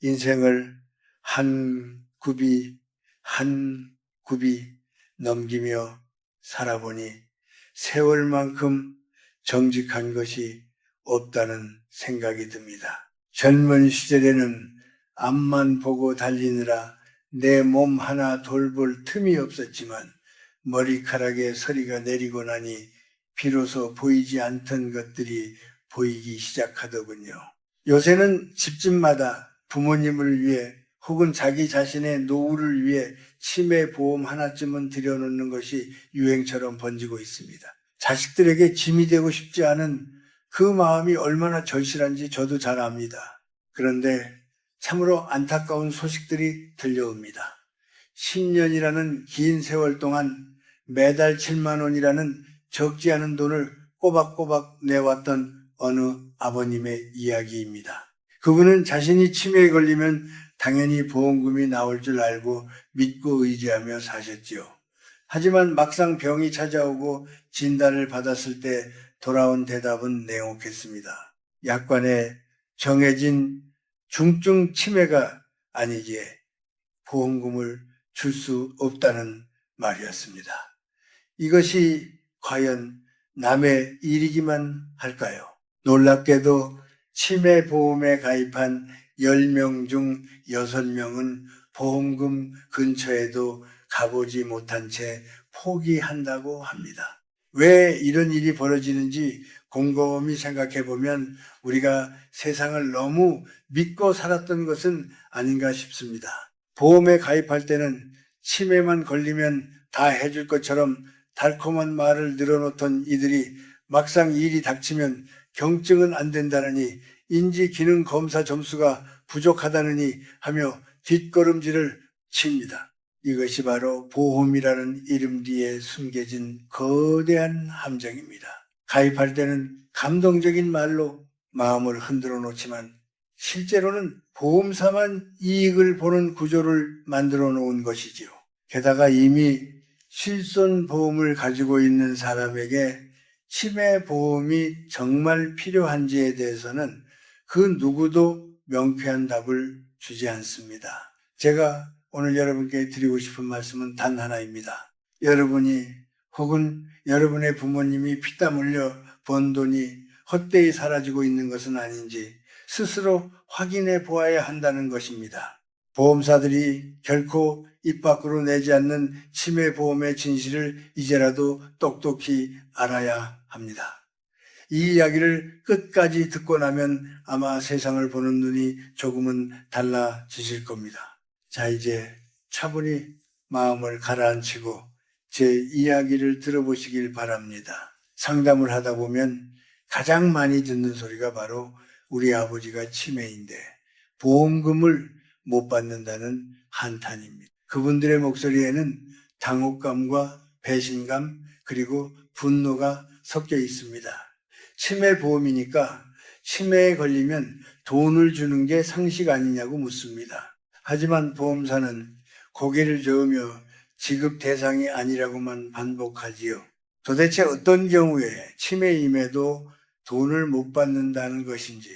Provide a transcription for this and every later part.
인생을 한 굽이 한 굽이 넘기며 살아보니 세월만큼 정직한 것이 없다는 생각이 듭니다. 젊은 시절에는 앞만 보고 달리느라 내 몸 하나 돌볼 틈이 없었지만 머리카락에 서리가 내리고 나니 비로소 보이지 않던 것들이 보이기 시작하더군요. 요새는 집집마다 부모님을 위해 혹은 자기 자신의 노후를 위해 치매 보험 하나쯤은 들여놓는 것이 유행처럼 번지고 있습니다. 자식들에게 짐이 되고 싶지 않은 그 마음이 얼마나 절실한지 저도 잘 압니다. 그런데 참으로 안타까운 소식들이 들려옵니다. 10년이라는 긴 세월 동안 매달 7만 원이라는 적지 않은 돈을 꼬박꼬박 내왔던 어느 아버님의 이야기입니다. 그분은 자신이 치매에 걸리면 당연히 보험금이 나올 줄 알고 믿고 의지하며 사셨지요. 하지만 막상 병이 찾아오고 진단을 받았을 때 돌아온 대답은 냉혹했습니다. 약관에 정해진 중증 치매가 아니기에 보험금을 줄 수 없다는 말이었습니다. 이것이 과연 남의 일이기만 할까요? 놀랍게도 치매 보험에 가입한 10명 중 6명은 보험금 근처에도 가보지 못한 채 포기한다고 합니다. 왜 이런 일이 벌어지는지 곰곰이 생각해 보면 우리가 세상을 너무 믿고 살았던 것은 아닌가 싶습니다. 보험에 가입할 때는 치매만 걸리면 다 해줄 것처럼 달콤한 말을 늘어놓던 이들이 막상 일이 닥치면 경증은 안 된다느니 인지 기능 검사 점수가 부족하다느니 하며 뒷걸음질을 칩니다. 이것이 바로 보험이라는 이름 뒤에 숨겨진 거대한 함정입니다. 가입할 때는 감동적인 말로 마음을 흔들어 놓지만 실제로는 보험사만 이익을 보는 구조를 만들어 놓은 것이지요. 게다가 이미 실손보험을 가지고 있는 사람에게 치매보험이 정말 필요한지에 대해서는 그 누구도 명쾌한 답을 주지 않습니다. 제가 오늘 여러분께 드리고 싶은 말씀은 단 하나입니다. 여러분이 혹은 여러분의 부모님이 피땀 흘려 번 돈이 헛되이 사라지고 있는 것은 아닌지 스스로 확인해 보아야 한다는 것입니다. 보험사들이 결코 입 밖으로 내지 않는 치매보험의 진실을 이제라도 똑똑히 알아야 합니다. 이 이야기를 끝까지 듣고 나면 아마 세상을 보는 눈이 조금은 달라지실 겁니다. 자, 이제 차분히 마음을 가라앉히고 제 이야기를 들어보시길 바랍니다. 상담을 하다 보면 가장 많이 듣는 소리가 바로 우리 아버지가 치매인데 보험금을 못 받는다는 한탄입니다. 그분들의 목소리에는 당혹감과 배신감 그리고 분노가 섞여 있습니다. 치매보험이니까 치매에 걸리면 돈을 주는 게 상식 아니냐고 묻습니다. 하지만 보험사는 고개를 저으며 지급 대상이 아니라고만 반복하지요. 도대체 어떤 경우에 치매임에도 돈을 못 받는다는 것인지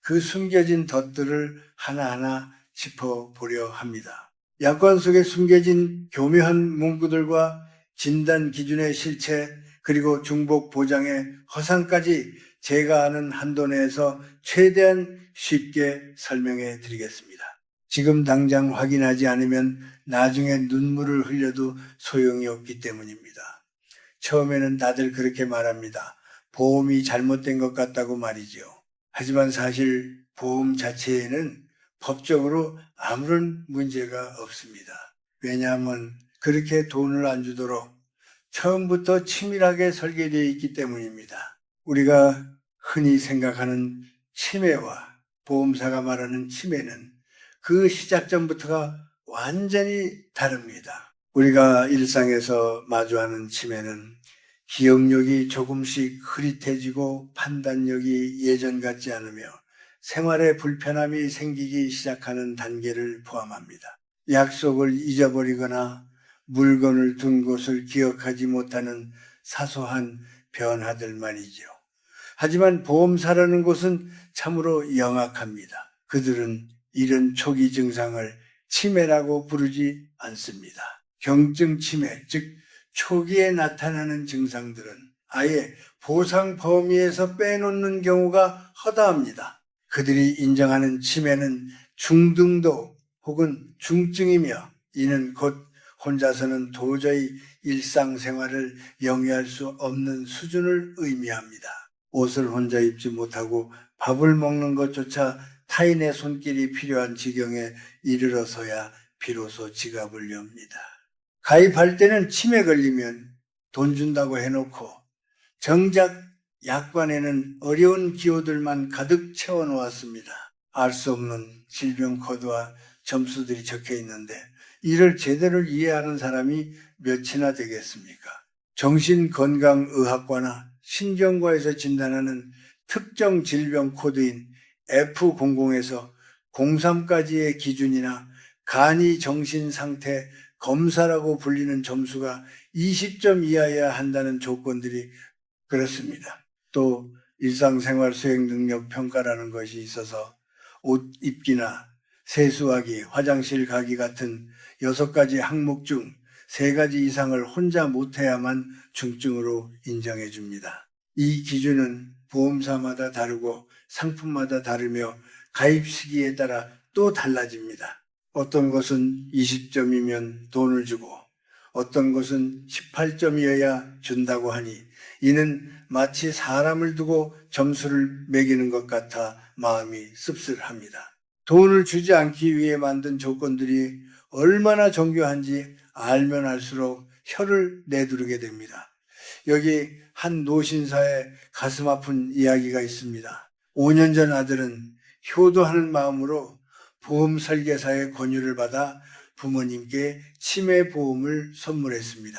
그 숨겨진 덫들을 하나하나 짚어보려 합니다. 약관 속에 숨겨진 교묘한 문구들과 진단 기준의 실체 그리고 중복 보장의 허상까지 제가 아는 한도 내에서 최대한 쉽게 설명해 드리겠습니다. 지금 당장 확인하지 않으면 나중에 눈물을 흘려도 소용이 없기 때문입니다. 처음에는 다들 그렇게 말합니다. 보험이 잘못된 것 같다고 말이죠. 하지만 사실 보험 자체에는 법적으로 아무런 문제가 없습니다. 왜냐하면 그렇게 돈을 안 주도록 처음부터 치밀하게 설계되어 있기 때문입니다. 우리가 흔히 생각하는 치매와 보험사가 말하는 치매는 그 시작점부터가 완전히 다릅니다. 우리가 일상에서 마주하는 치매는 기억력이 조금씩 흐릿해지고 판단력이 예전 같지 않으며 생활에 불편함이 생기기 시작하는 단계를 포함합니다. 약속을 잊어버리거나 물건을 둔 곳을 기억하지 못하는 사소한 변화들 말이죠. 하지만 보험사라는 곳은 참으로 영악합니다. 그들은 이런 초기 증상을 치매라고 부르지 않습니다. 경증 치매, 즉 초기에 나타나는 증상들은 아예 보상 범위에서 빼놓는 경우가 허다합니다. 그들이 인정하는 치매는 중등도 혹은 중증이며 이는 곧 혼자서는 도저히 일상생활을 영위할 수 없는 수준을 의미합니다. 옷을 혼자 입지 못하고 밥을 먹는 것조차 타인의 손길이 필요한 지경에 이르러서야 비로소 지갑을 엽니다. 가입할 때는 치매 걸리면 돈 준다고 해놓고 정작 약관에는 어려운 기호들만 가득 채워놓았습니다. 알 수 없는 질병 코드와 점수들이 적혀 있는데 이를 제대로 이해하는 사람이 몇이나 되겠습니까? 정신건강의학과나 신경과에서 진단하는 특정 질병 코드인 F00에서 03까지의 기준이나 간이 정신상태 검사라고 불리는 점수가 20점 이하여야 한다는 조건들이 그렇습니다. 또 일상생활 수행 능력 평가라는 것이 있어서 옷 입기나 세수하기, 화장실 가기 같은 6가지 항목 중 3가지 이상을 혼자 못해야만 중증으로 인정해 줍니다. 이 기준은 보험사마다 다르고 상품마다 다르며 가입 시기에 따라 또 달라집니다. 어떤 것은 20점이면 돈을 주고 어떤 것은 18점이어야 준다고 하니 이는 마치 사람을 두고 점수를 매기는 것 같아 마음이 씁쓸합니다. 돈을 주지 않기 위해 만든 조건들이 얼마나 정교한지 알면 알수록 혀를 내두르게 됩니다. 여기 한 노신사의 가슴 아픈 이야기가 있습니다. 5년 전 아들은 효도하는 마음으로 보험 설계사의 권유를 받아 부모님께 치매 보험을 선물했습니다.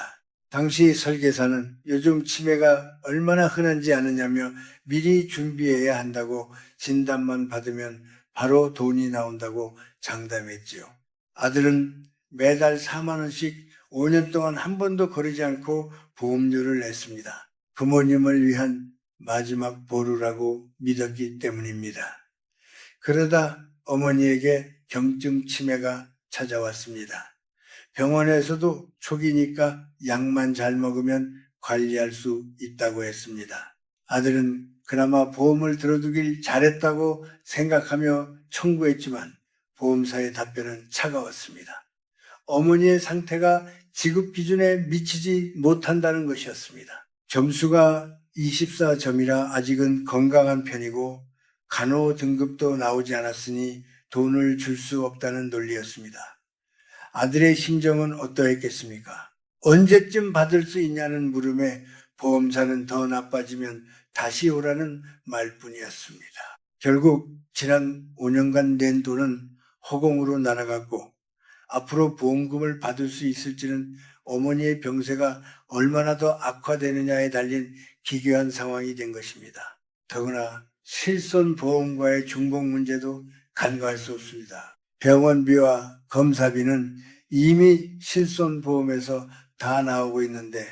당시 설계사는 요즘 치매가 얼마나 흔한지 아느냐며 미리 준비해야 한다고 진단만 받으면 바로 돈이 나온다고 장담했지요. 아들은 매달 4만 원씩 5년 동안 한 번도 거르지 않고 보험료를 냈습니다. 부모님을 위한 마지막 보루라고 믿었기 때문입니다. 그러다 어머니에게 경증 치매가 찾아왔습니다. 병원에서도 초기니까 약만 잘 먹으면 관리할 수 있다고 했습니다. 아들은 그나마 보험을 들어두길 잘했다고 생각하며 청구했지만 보험사의 답변은 차가웠습니다. 어머니의 상태가 지급 기준에 미치지 못한다는 것이었습니다. 점수가 24점이라 아직은 건강한 편이고 간호 등급도 나오지 않았으니 돈을 줄 수 없다는 논리였습니다. 아들의 심정은 어떠했겠습니까? 언제쯤 받을 수 있냐는 물음에 보험사는 더 나빠지면 다시 오라는 말뿐이었습니다. 결국 지난 5년간 낸 돈은 허공으로 날아갔고 앞으로 보험금을 받을 수 있을지는 어머니의 병세가 얼마나 더 악화되느냐에 달린 기괴한 상황이 된 것입니다. 더구나 실손보험과의 중복 문제도 간과할 수 없습니다. 병원비와 검사비는 이미 실손보험에서 다 나오고 있는데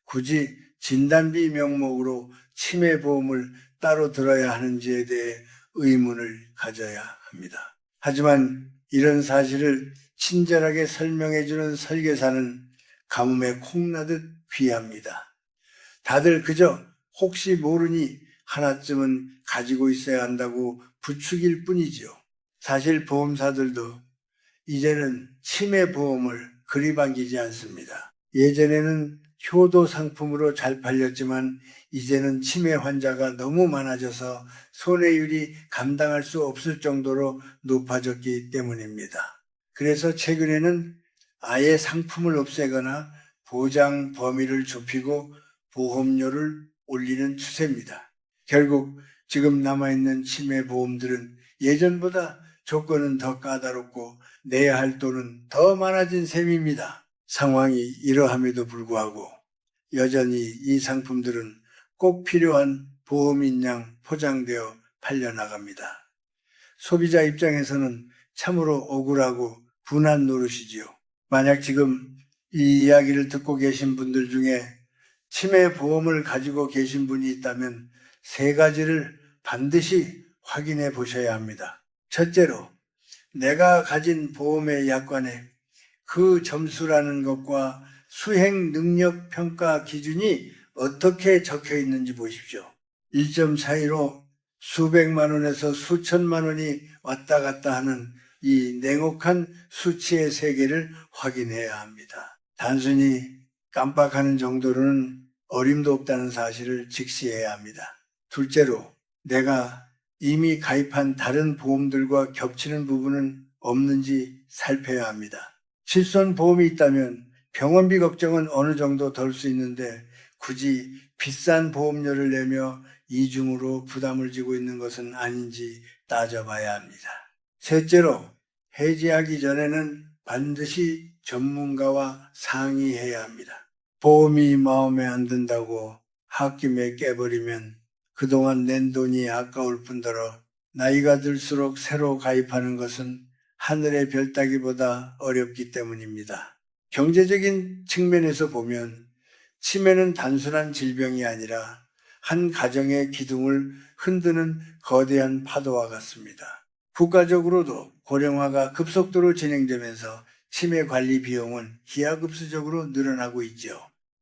굳이 진단비 명목으로 치매보험을 따로 들어야 하는지에 대해 의문을 가져야 합니다. 하지만 이런 사실을 친절하게 설명해주는 설계사는 가뭄에 콩나듯 귀합니다. 다들 그저 혹시 모르니 하나쯤은 가지고 있어야 한다고 부추길 뿐이지요. 사실 보험사들도 이제는 치매 보험을 그리 반기지 않습니다. 예전에는 효도 상품으로 잘 팔렸지만 이제는 치매 환자가 너무 많아져서 손해율이 감당할 수 없을 정도로 높아졌기 때문입니다. 그래서 최근에는 아예 상품을 없애거나 보장 범위를 좁히고 보험료를 올리는 추세입니다. 결국 지금 남아있는 치매 보험들은 예전보다 조건은 더 까다롭고 내야 할 돈은 더 많아진 셈입니다. 상황이 이러함에도 불구하고 여전히 이 상품들은 꼭 필요한 보험인 양 포장되어 팔려나갑니다. 소비자 입장에서는 참으로 억울하고 분한 노릇이지요. 만약 지금 이 이야기를 듣고 계신 분들 중에 치매 보험을 가지고 계신 분이 있다면 3가지를 반드시 확인해 보셔야 합니다. 첫째로, 내가 가진 보험의 약관에 그 점수라는 것과 수행 능력 평가 기준이 어떻게 적혀 있는지 보십시오. 1점 차이로 수백만 원에서 수천만 원이 왔다 갔다 하는 이 냉혹한 수치의 세계를 확인해야 합니다. 단순히 깜빡하는 정도로는 어림도 없다는 사실을 직시해야 합니다. 둘째로, 내가 이미 가입한 다른 보험들과 겹치는 부분은 없는지 살펴야 합니다. 실손 보험이 있다면 병원비 걱정은 어느 정도 덜 수 있는데 굳이 비싼 보험료를 내며 이중으로 부담을 지고 있는 것은 아닌지 따져봐야 합니다. 셋째로, 해지하기 전에는 반드시 전문가와 상의해야 합니다. 보험이 마음에 안 든다고 홧김에 깨버리면 그동안 낸 돈이 아까울 뿐더러 나이가 들수록 새로 가입하는 것은 하늘의 별 따기보다 어렵기 때문입니다. 경제적인 측면에서 보면 치매는 단순한 질병이 아니라 한 가정의 기둥을 흔드는 거대한 파도와 같습니다. 국가적으로도 고령화가 급속도로 진행되면서 치매 관리 비용은 기하급수적으로 늘어나고 있죠.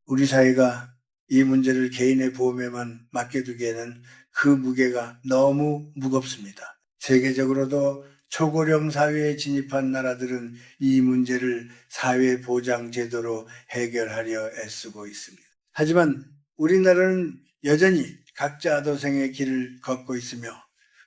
우리 사회가 이 문제를 개인의 보험에만 맡겨두기에는 그 무게가 너무 무겁습니다. 세계적으로도 초고령 사회에 진입한 나라들은 이 문제를 사회보장제도로 해결하려 애쓰고 있습니다. 하지만 우리나라는 여전히 각자 도생의 길을 걷고 있으며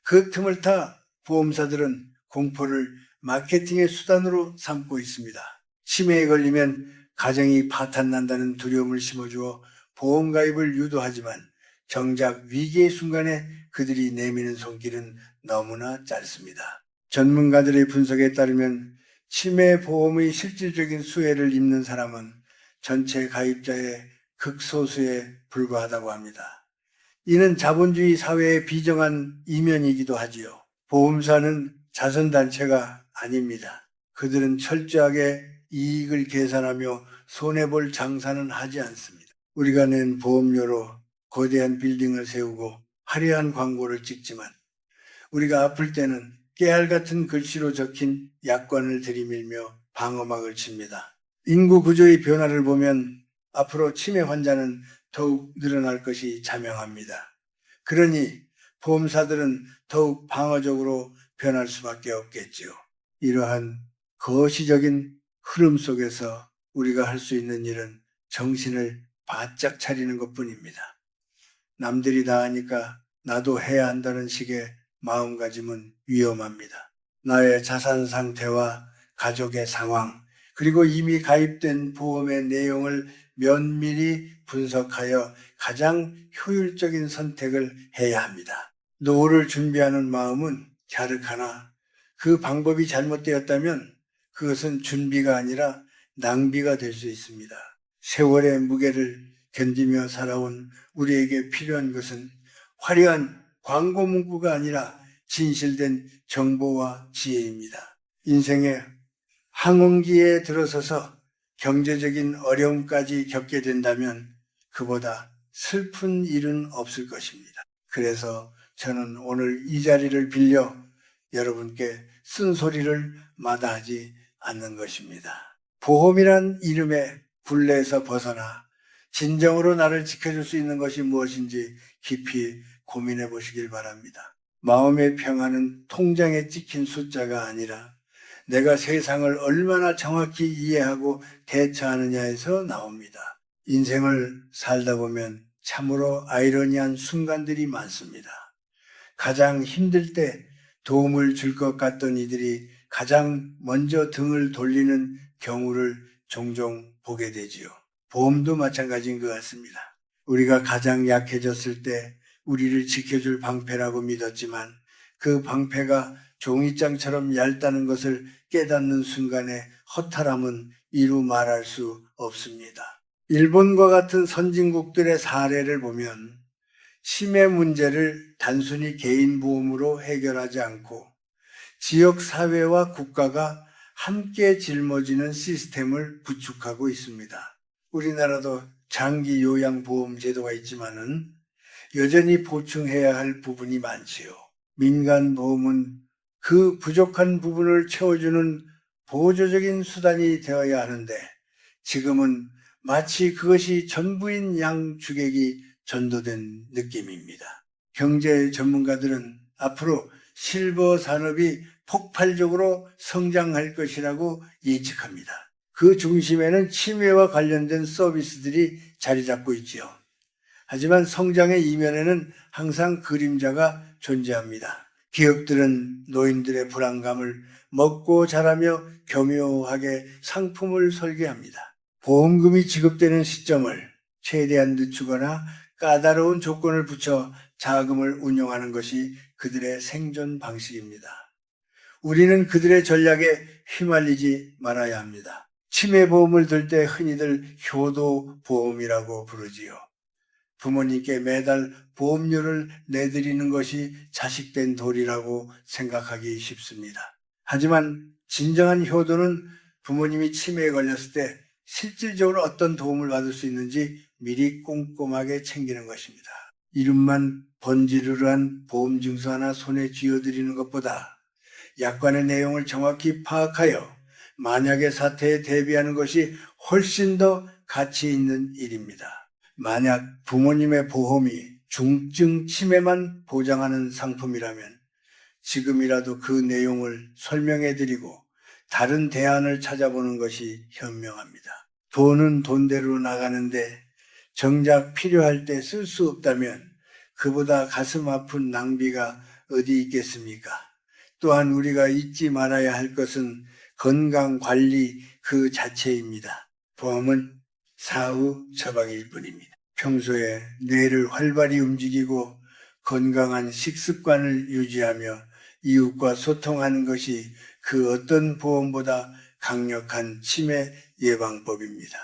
그 틈을 타 보험사들은 공포를 마케팅의 수단으로 삼고 있습니다. 치매에 걸리면 가정이 파탄난다는 두려움을 심어주어 보험 가입을 유도하지만 정작 위기의 순간에 그들이 내미는 손길은 너무나 짧습니다. 전문가들의 분석에 따르면 치매 보험의 실질적인 수혜를 입는 사람은 전체 가입자의 극소수에 불과하다고 합니다. 이는 자본주의 사회의 비정한 이면이기도 하지요. 보험사는 자선단체가 아닙니다. 그들은 철저하게 이익을 계산하며 손해볼 장사는 하지 않습니다. 우리가 낸 보험료로 거대한 빌딩을 세우고 화려한 광고를 찍지만 우리가 아플 때는 깨알 같은 글씨로 적힌 약관을 들이밀며 방어막을 칩니다. 인구 구조의 변화를 보면 앞으로 치매 환자는 더욱 늘어날 것이 자명합니다. 그러니 보험사들은 더욱 방어적으로 변할 수밖에 없겠지요. 이러한 거시적인 흐름 속에서 우리가 할 수 있는 일은 정신을 바짝 차리는 것뿐입니다. 남들이 다 하니까 나도 해야 한다는 식의 마음가짐은 위험합니다. 나의 자산 상태와 가족의 상황, 그리고 이미 가입된 보험의 내용을 면밀히 분석하여 가장 효율적인 선택을 해야 합니다. 노후를 준비하는 마음은 갸륵하나 그 방법이 잘못되었다면 그것은 준비가 아니라 낭비가 될 수 있습니다. 세월의 무게를 견디며 살아온 우리에게 필요한 것은 화려한 광고 문구가 아니라 진실된 정보와 지혜입니다. 인생의 항원기에 들어서서 경제적인 어려움까지 겪게 된다면 그보다 슬픈 일은 없을 것입니다. 그래서 저는 오늘 이 자리를 빌려 여러분께 쓴소리를 마다하지 않는 것입니다. 보험이란 이름의 굴레에서 벗어나 진정으로 나를 지켜줄 수 있는 것이 무엇인지 깊이 고민해 보시길 바랍니다. 마음의 평안은 통장에 찍힌 숫자가 아니라 내가 세상을 얼마나 정확히 이해하고 대처하느냐에서 나옵니다. 인생을 살다 보면 참으로 아이러니한 순간들이 많습니다. 가장 힘들 때 도움을 줄 것 같던 이들이 가장 먼저 등을 돌리는 경우를 종종 보게 되지요. 보험도 마찬가지인 것 같습니다. 우리가 가장 약해졌을 때 우리를 지켜줄 방패라고 믿었지만 그 방패가 종이장처럼 얇다는 것을 깨닫는 순간에 허탈함은 이루 말할 수 없습니다. 일본과 같은 선진국들의 사례를 보면 치매 문제를 단순히 개인 보험으로 해결하지 않고 지역 사회와 국가가 함께 짊어지는 시스템을 구축하고 있습니다. 우리나라도 장기 요양보험 제도가 있지만은 여전히 보충해야 할 부분이 많지요. 민간 보험은 그 부족한 부분을 채워주는 보조적인 수단이 되어야 하는데 지금은 마치 그것이 전부인 양주객이 전도된 느낌입니다. 경제 전문가들은 앞으로 실버 산업이 폭발적으로 성장할 것이라고 예측합니다. 그 중심에는 치매와 관련된 서비스들이 자리 잡고 있지요. 하지만 성장의 이면에는 항상 그림자가 존재합니다. 기업들은 노인들의 불안감을 먹고 자라며 교묘하게 상품을 설계합니다. 보험금이 지급되는 시점을 최대한 늦추거나 까다로운 조건을 붙여 자금을 운용하는 것이 그들의 생존 방식입니다. 우리는 그들의 전략에 휘말리지 말아야 합니다. 치매보험을 들 때 흔히들 효도보험이라고 부르지요. 부모님께 매달 보험료를 내드리는 것이 자식된 도리라고 생각하기 쉽습니다. 하지만 진정한 효도는 부모님이 치매에 걸렸을 때 실질적으로 어떤 도움을 받을 수 있는지 미리 꼼꼼하게 챙기는 것입니다. 이름만 번지르르한 보험증서 하나 손에 쥐어드리는 것보다 약관의 내용을 정확히 파악하여 만약의 사태에 대비하는 것이 훨씬 더 가치 있는 일입니다. 만약 부모님의 보험이 중증 치매만 보장하는 상품이라면 지금이라도 그 내용을 설명해드리고 다른 대안을 찾아보는 것이 현명합니다. 돈은 돈대로 나가는데 정작 필요할 때 쓸 수 없다면 그보다 가슴 아픈 낭비가 어디 있겠습니까? 또한 우리가 잊지 말아야 할 것은 건강관리 그 자체입니다. 보험은 사후 처방일 뿐입니다. 평소에 뇌를 활발히 움직이고 건강한 식습관을 유지하며 이웃과 소통하는 것이 그 어떤 보험보다 강력한 치매 예방법입니다.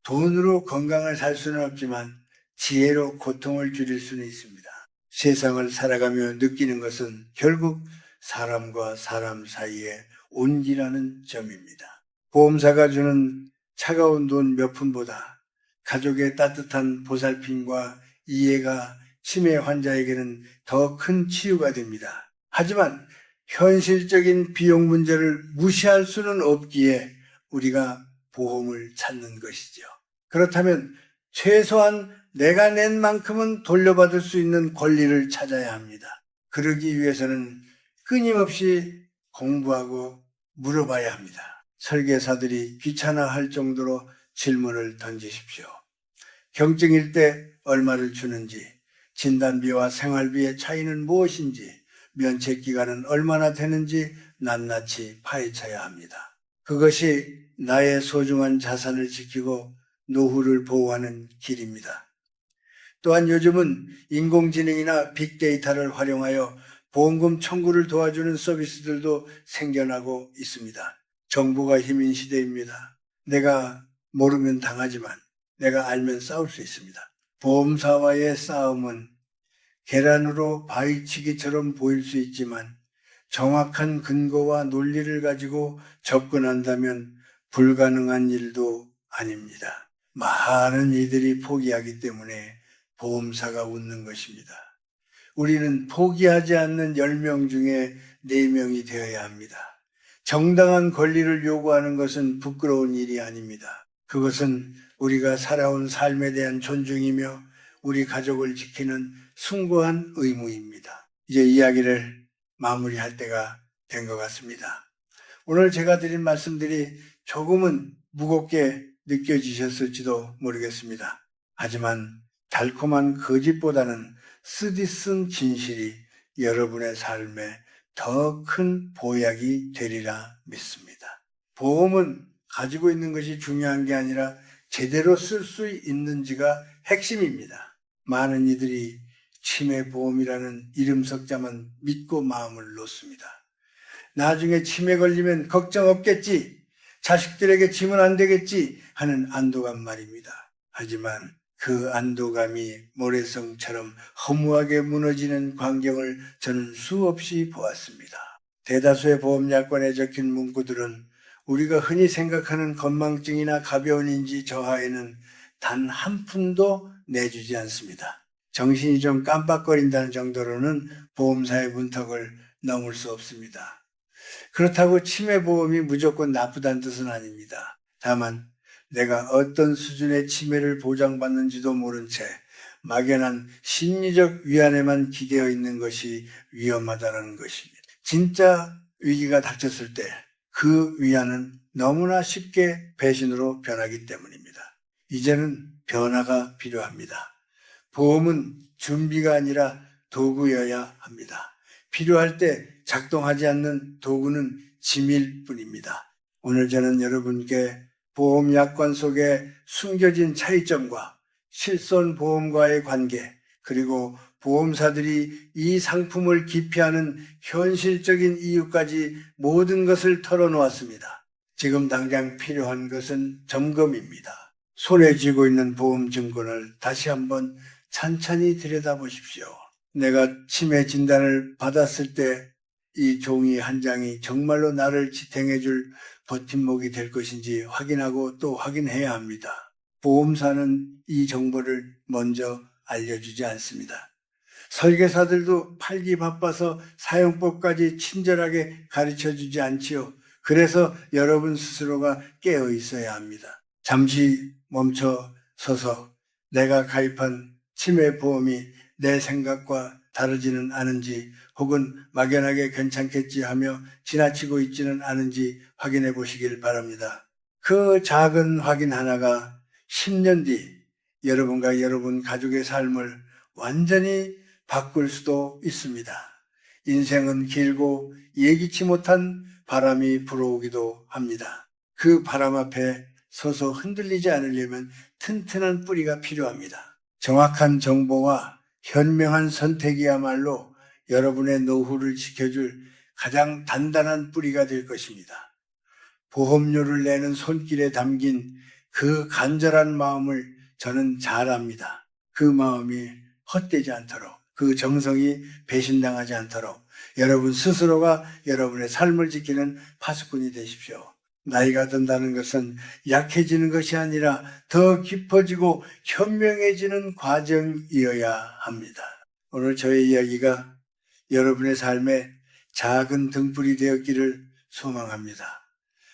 돈으로 건강을 살 수는 없지만 지혜로 고통을 줄일 수는 있습니다. 세상을 살아가며 느끼는 것은 결국 사람과 사람 사이의 온기라는 점입니다. 보험사가 주는 차가운 돈 몇 푼보다 가족의 따뜻한 보살핌과 이해가 치매 환자에게는 더 큰 치유가 됩니다. 하지만 현실적인 비용 문제를 무시할 수는 없기에 우리가 보험을 찾는 것이죠. 그렇다면 최소한 내가 낸 만큼은 돌려받을 수 있는 권리를 찾아야 합니다. 그러기 위해서는 끊임없이 공부하고 물어봐야 합니다. 설계사들이 귀찮아할 정도로 질문을 던지십시오. 경증일 때 얼마를 주는지, 진단비와 생활비의 차이는 무엇인지, 면책기간은 얼마나 되는지 낱낱이 파헤쳐야 합니다. 그것이 나의 소중한 자산을 지키고 노후를 보호하는 길입니다. 또한 요즘은 인공지능이나 빅데이터를 활용하여 보험금 청구를 도와주는 서비스들도 생겨나고 있습니다. 정보가 힘인 시대입니다. 내가 모르면 당하지만 내가 알면 싸울 수 있습니다. 보험사와의 싸움은 계란으로 바위치기처럼 보일 수 있지만 정확한 근거와 논리를 가지고 접근한다면 불가능한 일도 아닙니다. 많은 이들이 포기하기 때문에 보험사가 웃는 것입니다. 우리는 포기하지 않는 10명 중에 4명이 되어야 합니다. 정당한 권리를 요구하는 것은 부끄러운 일이 아닙니다. 그것은 우리가 살아온 삶에 대한 존중이며 우리 가족을 지키는 숭고한 의무입니다. 이제 이야기를 마무리할 때가 된 것 같습니다. 오늘 제가 드린 말씀들이 조금은 무겁게 느껴지셨을지도 모르겠습니다. 하지만 달콤한 거짓보다는 쓰디쓴 진실이 여러분의 삶에 더 큰 보약이 되리라 믿습니다. 보험은 가지고 있는 것이 중요한 게 아니라 제대로 쓸 수 있는지가 핵심입니다. 많은 이들이 치매보험이라는 이름 석자만 믿고 마음을 놓습니다. 나중에 치매 걸리면 걱정 없겠지, 자식들에게 지면 안 되겠지 하는 안도감 말입니다. 하지만 그 안도감이 모래성처럼 허무하게 무너지는 광경을 저는 수없이 보았습니다. 대다수의 보험약관에 적힌 문구들은 우리가 흔히 생각하는 건망증이나 가벼운 인지 저하에는 단 한 푼도 내주지 않습니다. 정신이 좀 깜빡거린다는 정도로는 보험사의 문턱을 넘을 수 없습니다. 그렇다고 치매보험이 무조건 나쁘다는 뜻은 아닙니다. 다만 내가 어떤 수준의 치매를 보장받는지도 모른 채 막연한 심리적 위안에만 기대어 있는 것이 위험하다는 것입니다. 진짜 위기가 닥쳤을 때 그 위안은 너무나 쉽게 배신으로 변하기 때문입니다. 이제는 변화가 필요합니다. 보험은 준비가 아니라 도구여야 합니다. 필요할 때 작동하지 않는 도구는 짐일 뿐입니다. 오늘 저는 여러분께 보험 약관 속에 숨겨진 차이점과 실손보험과의 관계, 그리고 보험사들이 이 상품을 기피하는 현실적인 이유까지 모든 것을 털어놓았습니다. 지금 당장 필요한 것은 점검입니다. 손에 쥐고 있는 보험 증권을 다시 한번 찬찬히 들여다보십시오. 내가 치매 진단을 받았을 때 이 종이 한 장이 정말로 나를 지탱해줄 버팀목이 될 것인지 확인하고 또 확인해야 합니다. 보험사는 이 정보를 먼저 알려주지 않습니다. 설계사들도 팔기 바빠서 사용법까지 친절하게 가르쳐주지 않지요. 그래서 여러분 스스로가 깨어 있어야 합니다. 잠시 멈춰 서서 내가 가입한 치매보험이 내 생각과 다르지는 않은지, 혹은 막연하게 괜찮겠지 하며 지나치고 있지는 않은지 확인해 보시길 바랍니다. 그 작은 확인 하나가 10년 뒤 여러분과 여러분 가족의 삶을 완전히 바꿀 수도 있습니다. 인생은 길고 예기치 못한 바람이 불어오기도 합니다. 그 바람 앞에 서서 흔들리지 않으려면 튼튼한 뿌리가 필요합니다. 정확한 정보와 현명한 선택이야말로 여러분의 노후를 지켜줄 가장 단단한 뿌리가 될 것입니다. 보험료를 내는 손길에 담긴 그 간절한 마음을 저는 잘 압니다. 그 마음이 헛되지 않도록, 그 정성이 배신당하지 않도록 여러분 스스로가 여러분의 삶을 지키는 파수꾼이 되십시오. 나이가 든다는 것은 약해지는 것이 아니라 더 깊어지고 현명해지는 과정이어야 합니다. 오늘 저의 이야기가 여러분의 삶에 작은 등불이 되었기를 소망합니다.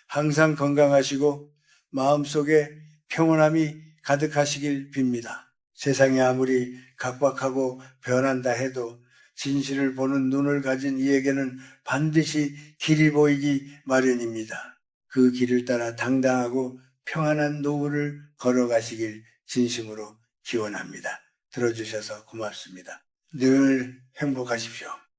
항상 건강하시고 마음속에 평온함이 가득하시길 빕니다. 세상이 아무리 각박하고 변한다 해도 진실을 보는 눈을 가진 이에게는 반드시 길이 보이기 마련입니다. 그 길을 따라 당당하고 평안한 노후를 걸어가시길 진심으로 기원합니다. 들어주셔서 고맙습니다. 늘 행복하십시오.